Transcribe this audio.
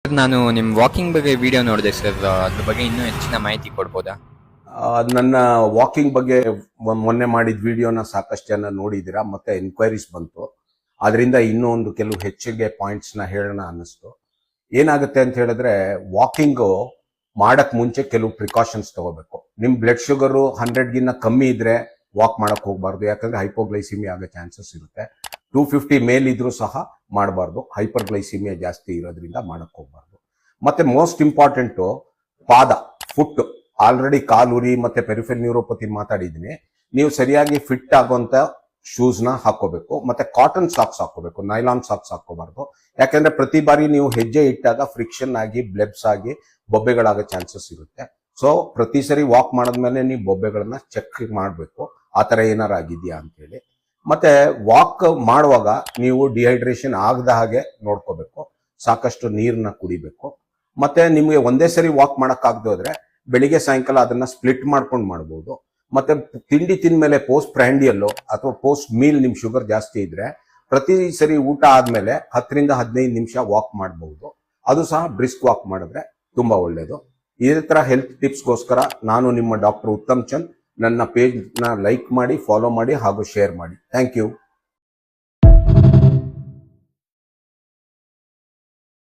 ನಾನು ನಿಮ್ಮ ವಾಕಿಂಗ್ ಬಗ್ಗೆ ವಿಡಿಯೋ ನೋಡಿದೆ ಸರ್. ಅದ್ರ ಬಗ್ಗೆ ಇನ್ನೂ ಹೆಚ್ಚಿನ ಮಾಹಿತಿ ಕೊಡ್ಬೋದಾ? ನನ್ನ ವಾಕಿಂಗ್ ಬಗ್ಗೆ ಮೊನ್ನೆ ಮಾಡಿದ ವಿಡಿಯೋನ ಸಾಕಷ್ಟು ಜನ ನೋಡಿದ್ದೀರಾ, ಮತ್ತೆ ಎನ್ಕ್ವೈರೀಸ್ ಬಂತು. ಅದರಿಂದ ಇನ್ನೂ ಒಂದು ಕೆಲವು ಹೆಚ್ಚಿಗೆ ಪಾಯಿಂಟ್ಸ್ ನ ಹೇಳೋಣ ಅನ್ನಿಸ್ತು. ಏನಾಗುತ್ತೆ ಅಂತ ಹೇಳಿದ್ರೆ, ವಾಕಿಂಗ್ ಮಾಡಕ್ ಮುಂಚೆ ಕೆಲವು ಪ್ರಿಕಾಷನ್ಸ್ ತಗೋಬೇಕು. ನಿಮ್ ಬ್ಲಡ್ ಶುಗರ್ 100 ಕಮ್ಮಿ ಇದ್ರೆ ವಾಕ್ ಮಾಡಕ್ ಹೋಗ್ಬಾರ್ದು, ಯಾಕಂದ್ರೆ ಹೈಪೋಗ್ಲೈಸಿಮಿಯಾ ಆಗೋ ಚಾನ್ಸಸ್ ಇರುತ್ತೆ. 250 ಮೇಲಿದ್ರೂ ಸಹ ಮಾಡಬಾರ್ದು, ಹೈಪರ್ಗ್ಲೈಸಿಮಿಯಾ ಜಾಸ್ತಿ ಇರೋದ್ರಿಂದ ಮಾಡಕ್ ಹೋಗ್ಬಾರ್ದು. ಮತ್ತೆ ಮೋಸ್ಟ್ ಇಂಪಾರ್ಟೆಂಟ್ ಪಾದ, ಫುಟ್. ಆಲ್ರೆಡಿ ಕಾಲುರಿ ಮತ್ತೆ ಪೆರಿಫೆರಲ್ ನ್ಯೂರೋಪತಿ ಮಾತಾಡಿದೀನಿ. ನೀವು ಸರಿಯಾಗಿ ಫಿಟ್ ಆಗುವಂತ ಶೂಸ್ ನ ಹಾಕೋಬೇಕು, ಮತ್ತೆ ಕಾಟನ್ ಸಾಕ್ಸ್ ಹಾಕೋಬೇಕು, ನೈಲಾನ್ ಸಾಕ್ಸ್ ಹಾಕೋಬಾರ್ದು. ಯಾಕಂದ್ರೆ ಪ್ರತಿ ಬಾರಿ ನೀವು ಹೆಜ್ಜೆ ಇಟ್ಟಾಗ ಫ್ರಿಕ್ಷನ್ ಆಗಿ ಬ್ಲೆಬ್ಸ್ ಆಗಿ ಬೊಬ್ಬೆಗಳಾಗೋ ಚಾನ್ಸಸ್ ಇರುತ್ತೆ. ಸೊ ಪ್ರತಿ ಸರಿ ವಾಕ್ ಮಾಡಿದ್ಮೇಲೆ ನೀವು ಬೊಬ್ಬೆಗಳನ್ನ ಚೆಕ್ ಮಾಡಬೇಕು, ಆತರ ಏನಾರ ಆಗಿದ್ಯಾ ಅಂತೇಳಿ. ಮತ್ತೆ ವಾಕ್ ಮಾಡುವಾಗ ನೀವು ಡಿಹೈಡ್ರೇಷನ್ ಆಗದ ಹಾಗೆ ನೋಡ್ಕೋಬೇಕು, ಸಾಕಷ್ಟು ನೀರನ್ನ ಕುಡಿಬೇಕು. ಮತ್ತೆ ನಿಮ್ಗೆ ಒಂದೇ ಸರಿ ವಾಕ್ ಮಾಡಕ್ ಆಗದೆ ಹೋದ್ರೆ ಬೆಳಿಗ್ಗೆ ಸಾಯಂಕಾಲ ಅದನ್ನ ಸ್ಪ್ಲಿಟ್ ಮಾಡ್ಕೊಂಡು ಮಾಡಬಹುದು. ಮತ್ತೆ ತಿಂಡಿ ತಿಂದ್ಮೇಲೆ ಪೋಸ್ಟ್ ಪ್ರ್ಯಾಂಡಿಯಲ್ಲು ಅಥವಾ ಪೋಸ್ಟ್ ಮೀಲ್ ನಿಮ್ ಶುಗರ್ ಜಾಸ್ತಿ ಇದ್ರೆ ಪ್ರತಿ ಸರಿ ಊಟ ಆದ್ಮೇಲೆ 10 ರಿಂದ 15 ನಿಮಿಷ ವಾಕ್ ಮಾಡಬಹುದು. ಅದು ಸಹ ಬ್ರಿಸ್ಕ್ ವಾಕ್ ಮಾಡಿದ್ರೆ ತುಂಬಾ ಒಳ್ಳೇದು. ಇದೇ ತರ ಹೆಲ್ತ್ ಟಿಪ್ಸ್ಗೋಸ್ಕರ ನಾನು ನಿಮ್ಮ ಡಾಕ್ಟರ್ ಉತ್ತಮ್ ಚಂದ್. ನನ್ನ ಪೇಜ್ ನ ಲೈಕ್ ಮಾಡಿ, ಫಾಲೋ ಮಾಡಿ ಹಾಗೂ ಶೇರ್ ಮಾಡಿ. Thank you.